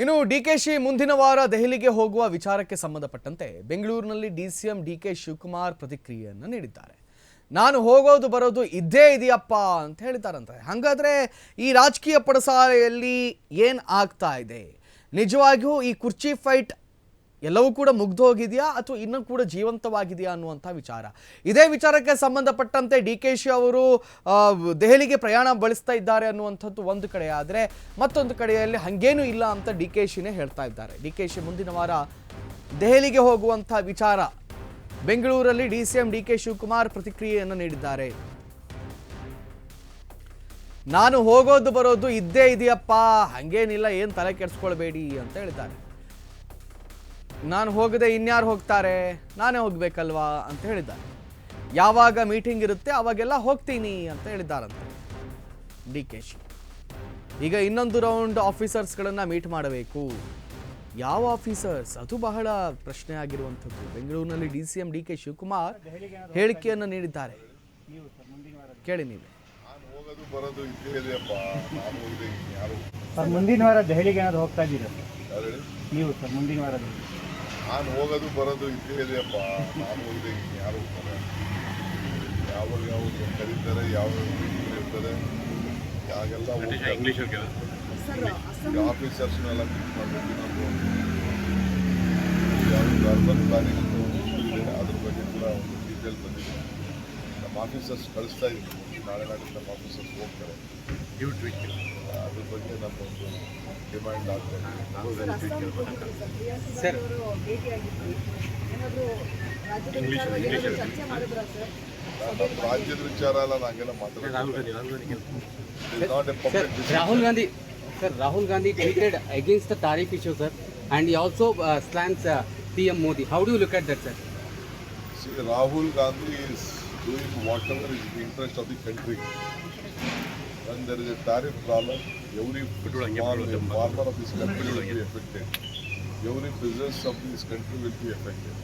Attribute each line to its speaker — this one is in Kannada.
Speaker 1: ಇನ್ನು ಡಿಕೆಶಿ ಮುಂದಿನ ವಾರ ದೆಹಲಿಗೆ ಹೋಗುವ ವಿಚಾರಕ್ಕೆ ಸಂಬಂಧಪಟ್ಟಂತೆ ಬೆಂಗಳೂರಿನಲ್ಲಿ ಡಿಸಿಎಂ ಡಿಕೆ ಶಿವಕುಮಾರ್ ಪ್ರತಿಕ್ರಿಯೆಯನ್ನು ನೀಡಿದ್ದಾರೆ. ನಾನು ಹೋಗೋದು ಬರೋದು ಇದ್ದೇ ಇದೆಯಪ್ಪ ಅಂತ ಹೇಳಿದ್ದಾರಂತೆ. ಹಾಗಾದ್ರೆ ಈ ರಾಜಕೀಯ ಪಡಸಾಲೆಯಲ್ಲಿ ಏನು ಆಗ್ತಾ ಇದೆ, ನಿಜವಾಗಿಯೂ ಈ ಕುರ್ಚಿ ಫೈಟ್ ಎಲ್ಲವೂ ಕೂಡ ಮುಗ್ದೋಗಿದೆಯಾ ಅಥವಾ ಇನ್ನೂ ಕೂಡ ಜೀವಂತವಾಗಿದೆಯಾ ಅನ್ನುವಂಥ ವಿಚಾರ. ಇದೇ ವಿಚಾರಕ್ಕೆ ಸಂಬಂಧಪಟ್ಟಂತೆ ಡಿಕೆಶಿ ಅವರು ದೆಹಲಿಗೆ ಪ್ರಯಾಣ ಬೆಳೆಸ್ತಾ ಇದ್ದಾರೆ ಅನ್ನುವಂಥದ್ದು ಒಂದು ಕಡೆ ಆದರೆ, ಮತ್ತೊಂದು ಕಡೆಯಲ್ಲಿ ಹಾಗೇನೂ ಇಲ್ಲ ಅಂತ ಡಿಕೆಶಿನೇ ಹೇಳ್ತಾ ಇದ್ದಾರೆ. ಡಿಕೆಶಿ ಮುಂದಿನ ವಾರ ದೆಹಲಿಗೆ ಹೋಗುವಂಥ ವಿಚಾರ, ಬೆಂಗಳೂರಲ್ಲಿ ಡಿಸಿಎಂ ಡಿಕೆ ಶಿವಕುಮಾರ್ ಪ್ರತಿಕ್ರಿಯೆಯನ್ನು ನೀಡಿದ್ದಾರೆ. ನಾನು ಹೋಗೋದು ಬರೋದು ಇದ್ದೇ ಇದೆಯಪ್ಪ, ಹಾಗೇನಿಲ್ಲ, ಏನು ತಲೆ ಕೆಡಿಸ್ಕೊಳ್ಬೇಡಿ ಅಂತ ಹೇಳಿದ್ದಾರೆ. ನಾನು ಹೋಗದೆ ಇನ್ಯಾರು ಹೋಗ್ತಾರೆ, ನಾನೇ ಹೋಗ್ಬೇಕಲ್ವಾ ಅಂತ ಹೇಳಿದ್ದಾರೆ. ಯಾವಾಗ ಮೀಟಿಂಗ್ ಇರುತ್ತೆ ಅವಾಗೆಲ್ಲ ಹೋಗ್ತೀನಿ ಅಂತ ಹೇಳಿದ್ದಾರಂತೆ ಡಿಕೆಶಿ. ಈಗ ಇನ್ನೊಂದು ರೌಂಡ್ ಆಫೀಸರ್ಸ್ಗಳನ್ನು ಮೀಟ್ ಮಾಡಬೇಕು. ಯಾವ ಆಫೀಸರ್ಸ್, ಅದು ಬಹಳ ಪ್ರಶ್ನೆ ಆಗಿರುವಂಥದ್ದು. ಬೆಂಗಳೂರಿನಲ್ಲಿ ಡಿಸಿಎಂ ಡಿಕೆ ಶಿವಕುಮಾರ್ ಹೇಳಿಕೆಯನ್ನು ನೀಡಿದ್ದಾರೆ. ಕೇಳಿ ನೀವೇ.
Speaker 2: ಮುಂದಿನ ವಾರ ದೆಹಲಿಗೆ ಏನಾದ್ರು ಹೋಗ್ತಾ ಇದ್ದೀರಾ ನೀವು ಸರ್? ಮುಂದಿನ ವಾರ
Speaker 3: ನಾನು ಹೋಗೋದು ಬರೋದು ಇದ್ದೇ ಇದೆಯಪ್ಪ, ನಾನು ಹೋಗಿದೆ ಯಾರು ಹೋಗ್ತಾರೆ, ಯಾವಾಗ ಯಾವಾಗ ಕರೀತಾರೆ, ಯಾವ ಇರ್ತದೆ, ಯಾಗೆಲ್ಲ ಆಫೀಸರ್ಸ್ನೆಲ್ಲ ಮೀಟ್ ಮಾಡಬೇಕು. ಯಾವುದು ಅರ್ಬನ್ ಪ್ಲಾನಿಂಗ್ ಅಂತ ಒಂದು ಇದೆ, ಅದ್ರ ಬಗ್ಗೆ ಕೂಡ ಒಂದು ಡೀಟೇಲ್ ಬಂದಿದೆ. ನಮ್ಮ ಆಫೀಸರ್ಸ್ ಕಳಿಸ್ತಾ ಇದ್ದೀವಿ, ನಾಳೆ ನಾಡಿದ್ದು ನಮ್ಮ ಆಫೀಸರ್ಸ್ ಹೋಗ್ತಾರೆ. ಅದ್ರ ಬಗ್ಗೆ ನಮ್ಮ ಒಂದು ಡಿಮ್ಯಾಂಡ್ ಆಗ್ತದೆ. ನಮ್ಮ ರಾಜ್ಯದ ವಿಚಾರ ಅಲ್ಲ, ನಾಗೆಲ್ಲ
Speaker 4: Rahul Gandhi tweeted against the tariff issue, sir, and he also slams PM Modi. How do you look at that, sir?
Speaker 3: See, Rahul Gandhi is doing whatever is in the interest of the country. When there is a tariff problem, every farmer of this country will be affected. Every business of this country will be affected.